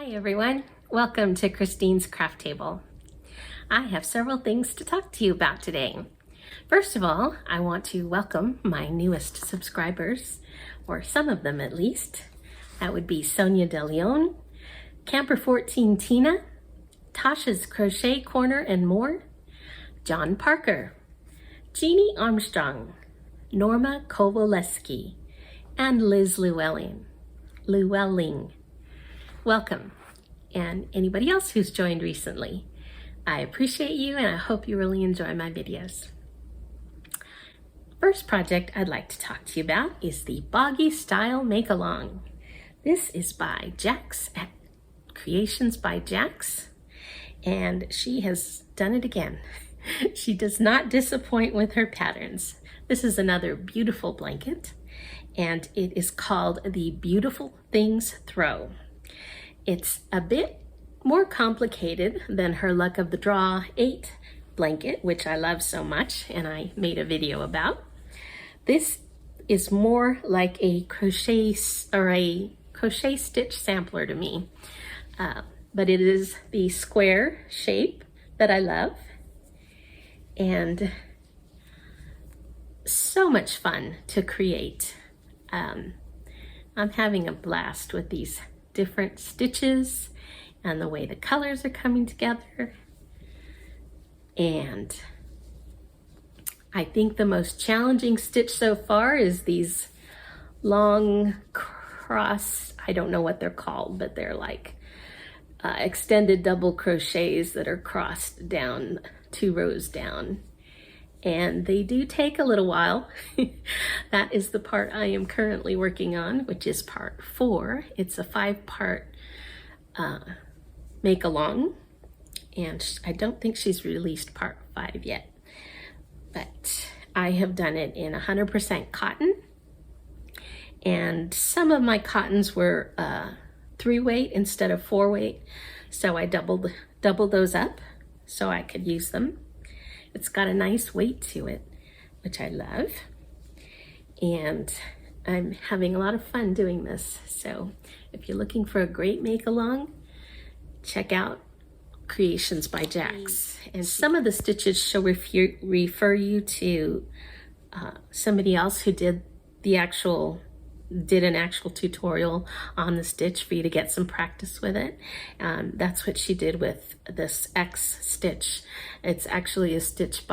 Hi everyone, welcome to Christine's Craft Table. I have several things to talk to you about today. First of all, I want to welcome my newest subscribers, or some of them at least. That would be Sonia De Leon, Camper 14 Tina, Tasha's Crochet Corner and more, John Parker, Jeannie Armstrong, Norma Kowaleski, and Liz Llewellyn. Welcome, and anybody else who's joined recently. I appreciate you and I hope you really enjoy my videos. First project I'd like to talk to you about is the Boggy Style Make-a-long. This is by Jax at Creations by Jax, and she has done it again. She does not disappoint with her patterns. This is another beautiful blanket, and it is called the Beautiful Things Throw. It's a bit more complicated than her Luck of the Draw 8 blanket, which I love so much and I made a video about. This is more like a crochet stitch sampler to me, but it is the square shape that I love, and so much fun to create. I'm having a blast with these different stitches and the way the colors are coming together. And I think the most challenging stitch so far is these long cross, I don't know what they're called, but they're like extended double crochets that are crossed down 2 rows down. And they do take a little while. That is the part I am currently working on, which is part 4. It's a 5-part make-along, and I don't think she's released part 5 yet. But I have done it in 100% cotton, and some of my cottons were 3-weight instead of 4-weight, so I doubled those up so I could use them. It's got a nice weight to it, which I love, and I'm having a lot of fun doing this. So if you're looking for a great make-along, check out Creations by Jax. And some of the stitches shall refer you to somebody else who did an actual tutorial on the stitch for you to get some practice with it. That's what she did with this X stitch. It's actually a stitch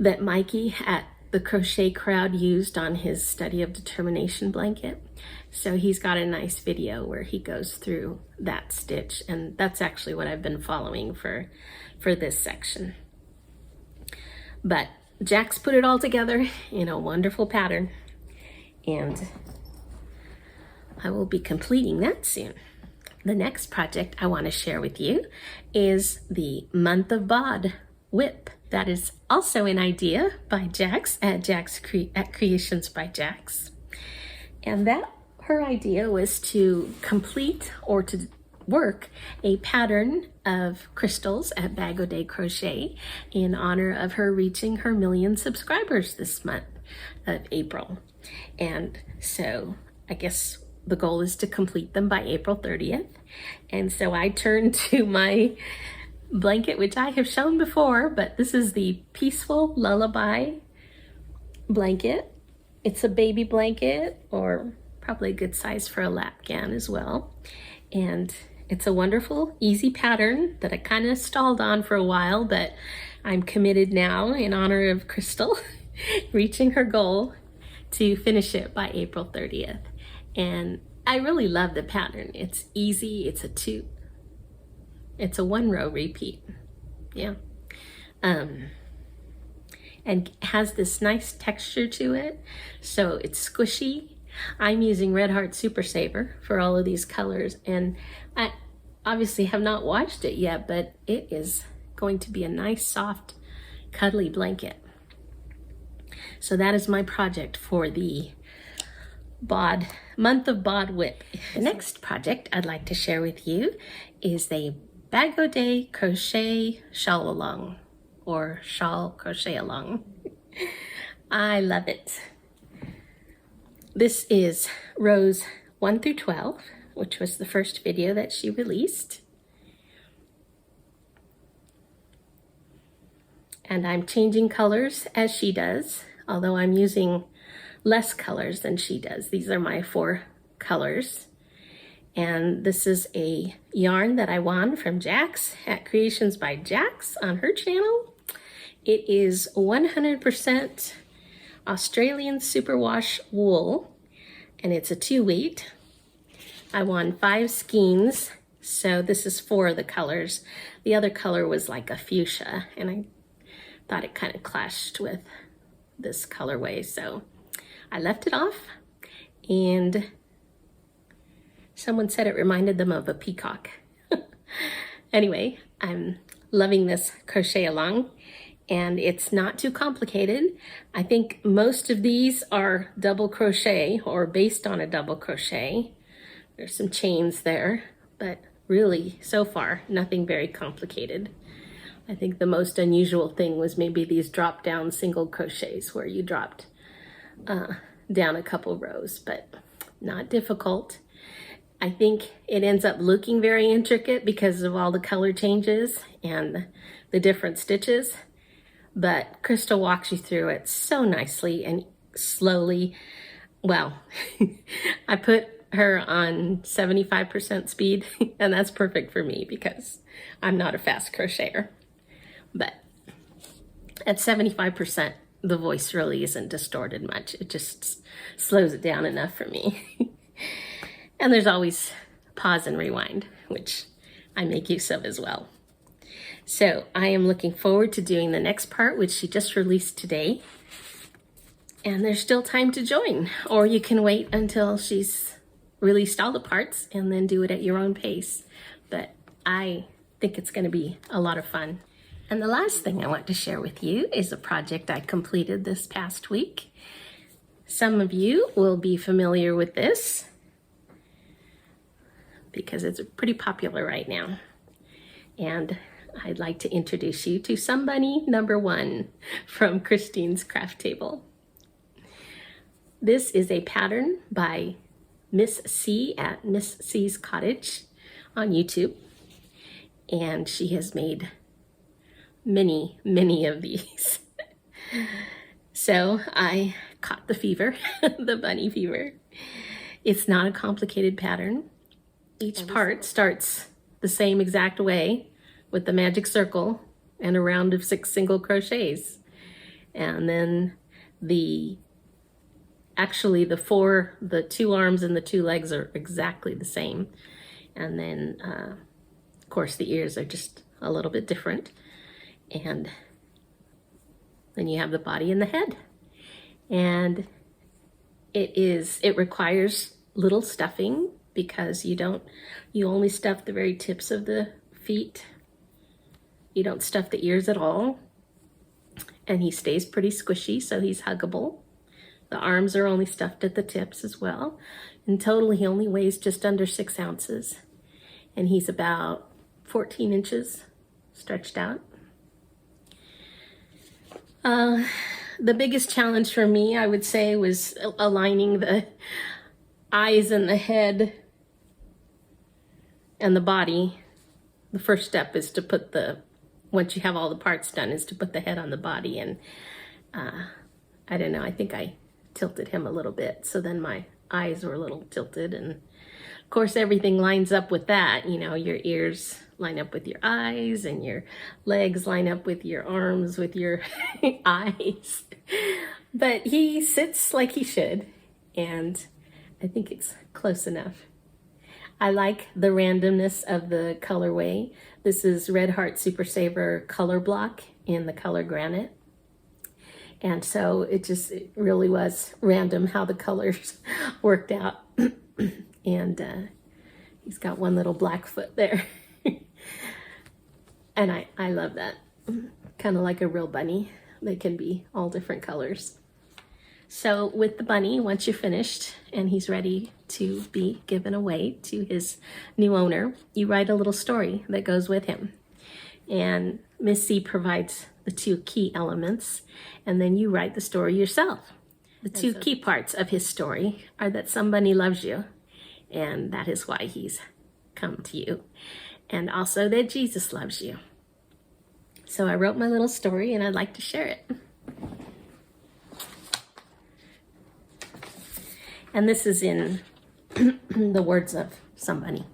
that Mikey at the Crochet Crowd used on his Study of Determination blanket. So he's got a nice video where he goes through that stitch, and that's actually what I've been following for this section. But Jax put it all together in a wonderful pattern, and I will be completing that soon. The next project I want to share with you is the Month of BOD whip. That is also an idea by Jax at Creations by Jax. And her idea was to complete or to work a pattern of crystals at Bag O' Day Crochet in honor of her reaching her 1 million subscribers this month of April. And so I guess the goal is to complete them by April 30th. And so I turned to my blanket, which I have shown before, but this is the Peaceful Lullaby blanket. It's a baby blanket, or probably a good size for a lap gown as well. And it's a wonderful, easy pattern that I kind of stalled on for a while, but I'm committed now in honor of Crystal reaching her goal to finish it by April 30th. And I really love the pattern. It's easy, it's a 1-row repeat. Yeah. And has this nice texture to it, so it's squishy. I'm using Red Heart Super Saver for all of these colors, and I obviously have not washed it yet, but it is going to be a nice, soft, cuddly blanket. So that is my project for the Month of BOD whip. The next project I'd like to share with you is a Bag O' Day CrochetShawlAlong, or ChristinesCraftTable. I love it. This is rows 1 through 12, which was the first video that she released. And I'm changing colors as she does, although I'm using less colors than she does. These are my 4 colors. And this is a yarn that I won from Jax at Creations by Jax on her channel. It is 100% Australian superwash wool, and it's a 2-weight. I won 5 skeins, so this is 4 of the colors. The other color was like a fuchsia, and I thought it kind of clashed with this colorway, so I left it off, and someone said it reminded them of a peacock. Anyway, I'm loving this crochet along, and it's not too complicated. I think most of these are double crochet or based on a double crochet. There's some chains there, but really, so far, nothing very complicated. I think the most unusual thing was maybe these drop down single crochets where you dropped down a couple rows, but not difficult. I think it ends up looking very intricate because of all the color changes and the different stitches, but Crystal walks you through it so nicely and slowly. Well, I put her on 75% speed, and that's perfect for me because I'm not a fast crocheter. But at 75%, the voice really isn't distorted much. It just slows it down enough for me. And there's always pause and rewind, which I make use of as well. So I am looking forward to doing the next part, which she just released today. And there's still time to join, or you can wait until she's released all the parts and then do it at your own pace. But I think it's going to be a lot of fun. And the last thing I want to share with you is a project I completed this past week. Some of you will be familiar with this because it's pretty popular right now. And I'd like to introduce you to Somebunny #1 from ChristinesCraftTable. This is a pattern by Miss C at Miss C's Cottage on YouTube. And she has made many of these. So I caught the fever, the bunny fever. It's not a complicated pattern. Each part starts the same exact way with the magic circle and a round of 6 single crochets. And then the 2 arms and the 2 legs are exactly the same. And then, of course, the ears are just a little bit different. And then you have the body and the head. And it requires little stuffing because you only stuff the very tips of the feet. You don't stuff the ears at all. And he stays pretty squishy, so he's huggable. The arms are only stuffed at the tips as well. In total, he only weighs just under 6 ounces. And he's about 14 inches stretched out. The biggest challenge for me, I would say, was aligning the eyes and the head and the body. The first step is to put once you have all the parts done, is to put the head on the body. And I don't know, I think I tilted him a little bit, so then my eyes were a little tilted. And of course, everything lines up with that. You know, your ears line up with your eyes, and your legs line up with your arms, with your eyes. But he sits like he should, and I think it's close enough. I like the randomness of the colorway. This is Red Heart Super Saver color block in the color Granite. And so it really was random how the colors worked out. And he's got one little black foot there. And I love that. Kind of like a real bunny. They can be all different colors. So with the bunny, once you're finished and he's ready to be given away to his new owner, you write a little story that goes with him. And Miss C provides the 2 key elements, and then you write the story yourself. The 2 key parts of his story are that somebody loves you, and that is why he's come to you. And also that Jesus loves you. So I wrote my little story and I'd like to share it. And this is in the words of Somebunny.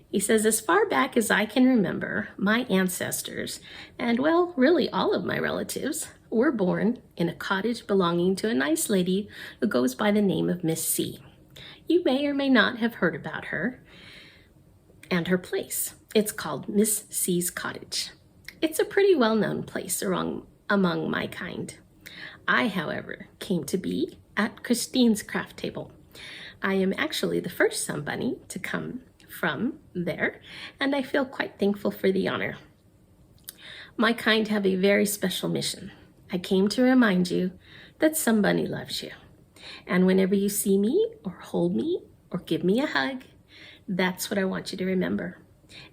He says, as far back as I can remember, my ancestors, and well, really all of my relatives, were born in a cottage belonging to a nice lady who goes by the name of Miss C. You may or may not have heard about her and her place. It's called Miss C's Cottage. It's a pretty well-known place among my kind. I, however, came to be at ChristinesCraftTable. I am actually the first Somebunny to come from there, and I feel quite thankful for the honor. My kind have a very special mission. I came to remind you that somebody loves you. And whenever you see me or hold me or give me a hug, that's what I want you to remember.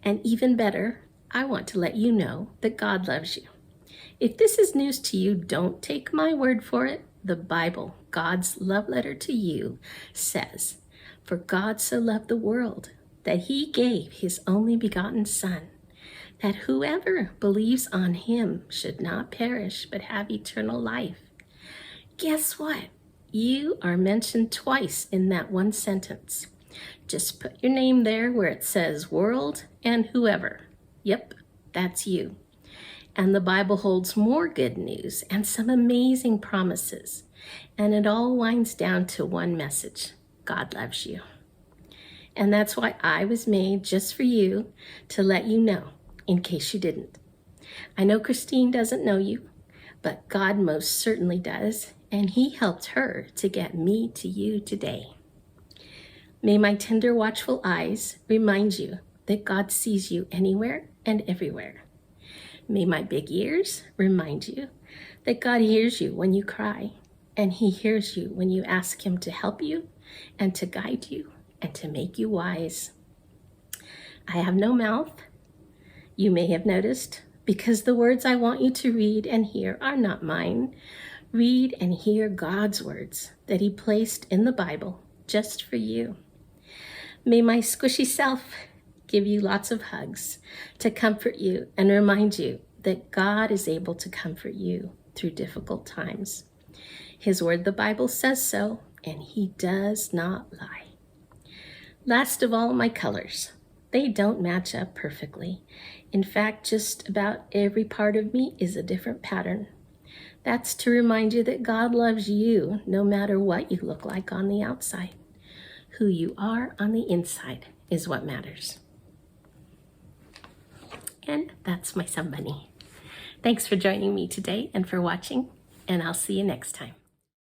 And even better, I want to let you know that God loves you. If this is news to you, don't take my word for it. The Bible, God's love letter to you, says, for God so loved the world that he gave his only begotten Son, that whoever believes on him should not perish but have eternal life. Guess what? You are mentioned twice in that one sentence. Just put your name there where it says world and whoever. Yep, that's you. And the Bible holds more good news and some amazing promises. And it all winds down to one message. God loves you. And that's why I was made just for you, to let you know, in case you didn't. I know Christine doesn't know you, but God most certainly does, and he helped her to get me to you today. May my tender, watchful eyes remind you that God sees you anywhere and everywhere. May my big ears remind you that God hears you when you cry, and he hears you when you ask him to help you and to guide you and to make you wise. I have no mouth, you may have noticed, because the words I want you to read and hear are not mine. Read and hear God's words that he placed in the Bible just for you. May my squishy self give you lots of hugs to comfort you and remind you that God is able to comfort you through difficult times. His word, the Bible, says so, and he does not lie. Last of all, my colors. They don't match up perfectly. In fact, just about every part of me is a different pattern. That's to remind you that God loves you no matter what you look like on the outside. Who you are on the inside is what matters. And that's my Somebunny. Thanks for joining me today and for watching, and I'll see you next time.